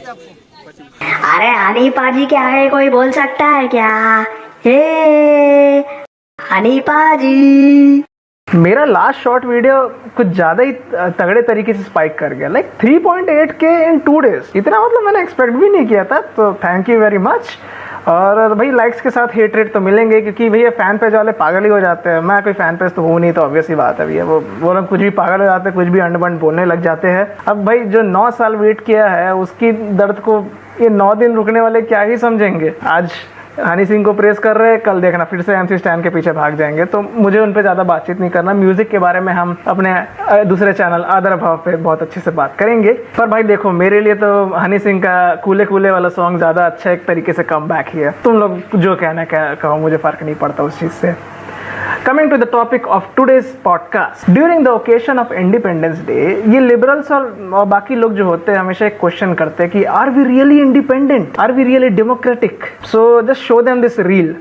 अरे हनी पाजी क्या है, कोई बोल सकता है क्या? हे हनी पाजी। मेरा लास्ट शॉर्ट वीडियो कुछ ज़्यादा ही तगड़े तरीके से स्पाइक कर गया, लाइक 3.8K इन 2 डेज। इतना मतलब मैंने एक्सपेक्ट भी नहीं किया था, तो थैंक यू वेरी मच। और भाई लाइक्स के साथ हेट रेट तो मिलेंगे, क्योंकि भैया फैन पेज वाले पागल ही हो जाते हैं। मैं कोई फैन पेज तो हूँ नहीं, तो ऑब्वियस ही बात है भैया, वो लोग कुछ भी पागल हो जाते हैं, कुछ भी अंड बंड बोलने लग जाते हैं। अब भाई जो 9 साल वेट किया है, उसकी दर्द को ये 9 दिन रुकने वाले क्या ही समझेंगे। आज हनी सिंह को प्रेस कर रहे हैं, कल देखना फिर से MC स्टैन के पीछे भाग जाएंगे। तो मुझे उन पे ज़्यादा बातचीत नहीं करना। म्यूजिक के बारे में हम अपने दूसरे चैनल आदर भाव पे बहुत अच्छे से बात करेंगे। पर भाई देखो, मेरे लिए तो हनी सिंह का कूले कूले वाला सॉन्ग ज़्यादा अच्छा एक तरीके से कम बैक ही है। तुम लोग जो कहना कहो, मुझे फ़र्क नहीं पड़ता उस चीज़ से। Coming to the topic of today's podcast, during the occasion of Independence Day, ये liberals और बाकी लोग जो होते हैं हमेशा एक क्वेश्चन करते हैं कि are we really independent? Are we really democratic? So just show them this reel.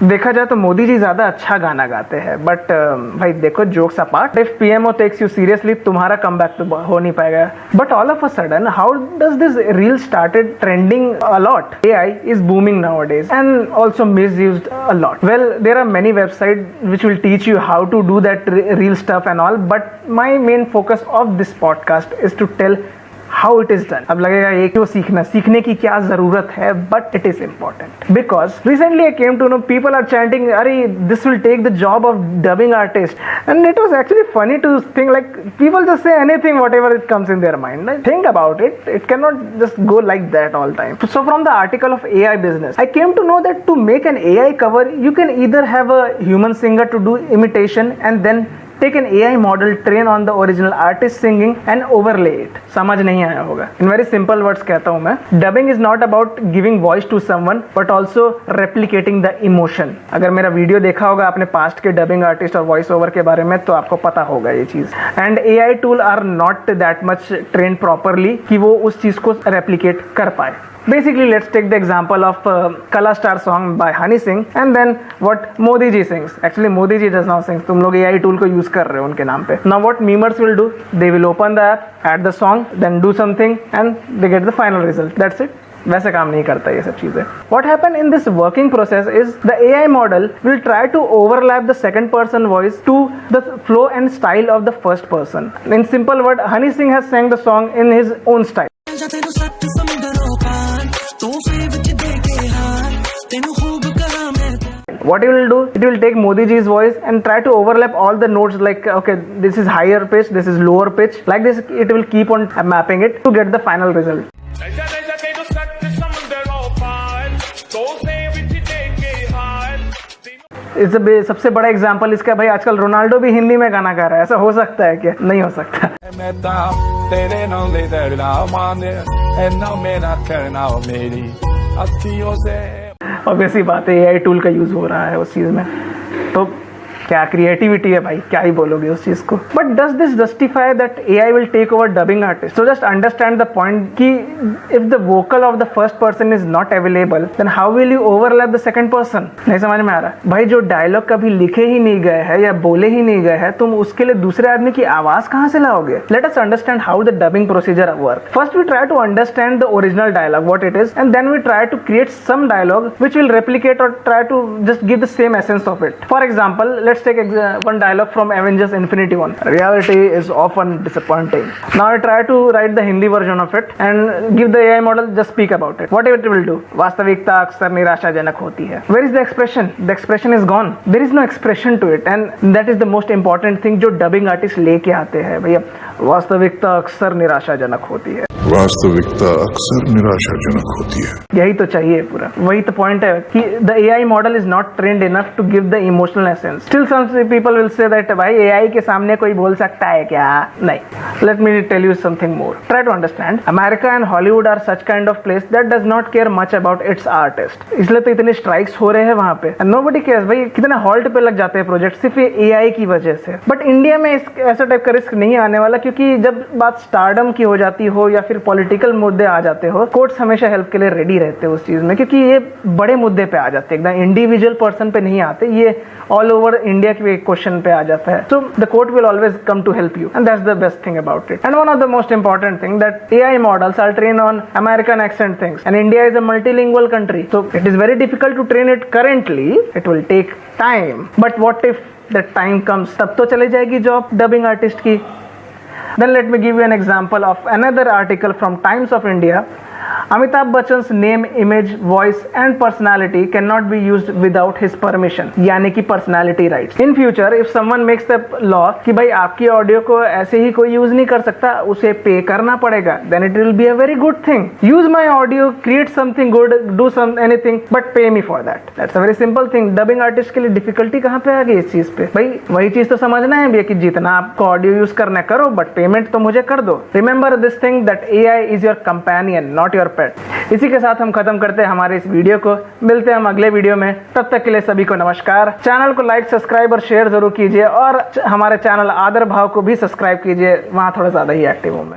देखा जाए तो मोदी जी ज्यादा अच्छा गाना गाते हैं, बट भाई देखो, jokes apart, if PMO takes you seriously, तुम्हारा कमबैक तो हो नहीं पाएगा। But all of a sudden, how does this reel started trending a lot? AI is booming nowadays and also misused a lot. Well, there are many websites which will teach you how to do that real stuff and all, but my main focus of this podcast is to tell how it is done. अब लगेगा ये क्यों सीखने की क्या जरूरत है, but it is important because recently I came to know people are chanting, "अरे this will take the job of dubbing artist," and it was actually funny to think like people just say anything whatever it comes in their mind. Like, think about it, it cannot just go like that all time. So from the article of AI Business, I came to know that to make an AI cover, you can either have a human singer to do imitation and then take an AI model, train on the original artist singing and overlay it. समझ नहीं आया होगा। In very simple words कहता हूँ मैं, dubbing is not about giving voice to someone but also replicating the emotion. अगर मेरा video देखा होगा आपने पास्ट के डबिंग आर्टिस्ट और वॉइस ओवर के बारे में, तो आपको पता होगा ये चीज। And AI tool are not that much train properly कि वो उस चीज को रेप्लिकेट कर पाए। Basically, let's take the example of Kala Star song by Honey Singh and then what Modi ji sings. Actually, Modi ji does not sing. तुम लोग AI tool को use कर रहे हो उनके नाम पे. Now what memers will do? They will open the app, add the song, then do something and they get the final result. That's it. वैसे काम नहीं करता ये सब चीजें. What happened in this working process is the AI model will try to overlap the second person voice to the flow and style of the first person. In simple word, Honey Singh has sang the song in his own style. What it will do, it will take Modi ji's voice and try to overlap all the notes, like okay, this is higher pitch, this is lower pitch, like this. It will keep on mapping it to get the final result. सबसे बड़ा example इसका भाई, आजकल Ronaldo भी हिंदी में गाना गा रहा है। ऐसा हो सकता है क्या? नहीं हो सकता। ऑब्वियसली बात है, AI टूल का यूज हो रहा है उस चीज में, तो क्या क्रिएटिविटी है भाई, क्या ही बोलोगे उस चीज को। But does this justify that AI will take over dubbing artist? So just understand the point कि if the vocal of the first person is not available, then how will you overlap the second person? नहीं समझ में आ रहा भाई। जो dialogue कभी लिखे ही नहीं गए हैं या बोले ही नहीं गए हैं, तुम उसके लिए दूसरे आदमी की आवाज कहां से लाओगे? Let us understand how the dubbing procedure work. First we try to understand the original dialogue what it is, and then we try to create some dialogue which will replicate or try to just give the same essence of it. For example, let's take one dialogue from Avengers Infinity War. Reality is often disappointing. Now I try to write the Hindi version of it and give the AI model just speak about it. What it will do? वास्तविकता अक्सर निराशाजनक होती है. Where is the expression? The expression is gone. There is no expression to it, and that is the most important thing जो dubbing artist लेके आते हैं भैया। वास्तविकता अक्सर निराशाजनक होती है। वास्तविकता अक्सर निराशाजनक होती है। यही तो चाहिए पूरा, वही तो पॉइंट है कि the AI model is not trained enough to give the emotional essence. Still some people will say that भाई AI के सामने कोई बोल सकता है क्या? नहीं। Let me tell you something more. Try to understand, America and Hollywood are such kind of place that does not care much about its artist. इसलिए तो इतने स्ट्राइक्स हो रहे हैं वहां पे, एंड नोबडी केयर्स भाई। कितने हॉल्ट पे लग जाते हैं प्रोजेक्ट सिर्फ ये AI की वजह से। बट इंडिया में ऐसा टाइप का रिस्क नहीं आने वाला, क्योंकि जब बात स्टारडम की हो जाती हो या फिर फिर पॉलिटिकल मुद्दे आ जाते हो, कोर्ट्स हमेशा हेल्प के लिए रेडी रहते हैं उस चीज में, क्योंकि ये बड़े मुद्दे पे आ जाते हैं, एकदम इंडिविजुअल पर्सन पे नहीं आते, ये ऑल ओवर इंडिया के क्वेश्चन पे आ जाता है. So the court will always come to help you, and that's the best thing about it. And one of the most important thing that AI models are trained on American accent things, and India is a multilingual country, so it is very difficult to train it currently. It will take time, but what if that time comes, तब तो चली जाएगी job dubbing artist की. Then let me give you an example of another article from Times of India. Amitabh Bachchan's name, image, voice and personality cannot be used without his permission, यानी कि personality rights. In future, if someone makes the law कि भाई आपकी audio को ऐसे ही कोई use नहीं कर सकता, उसे पे करना पड़ेगा, then it will be a very good thing. Use my audio, create something good, do anything, but pay me for that. That's a very simple thing. Dubbing artist के लिए डिफिकल्टी कहाँ पे आ गई इस चीज पे? भाई वही चीज तो समझना है भैया कि जितना आपको ऑडियो यूज करना करो, बट पेमेंट तो मुझे कर दो. Remember this thing that AI is your companion, not your पेट. इसी के साथ हम खत्म करते हैं हमारे इस वीडियो को. मिलते हैं हम अगले वीडियो में, तब तक के लिए सभी को नमस्कार. चैनल को लाइक, सब्सक्राइब और शेयर जरूर कीजिए, और हमारे चैनल आदर भाव को भी सब्सक्राइब कीजिए, वहां थोड़ा ज्यादा ही एक्टिव हूं मैं.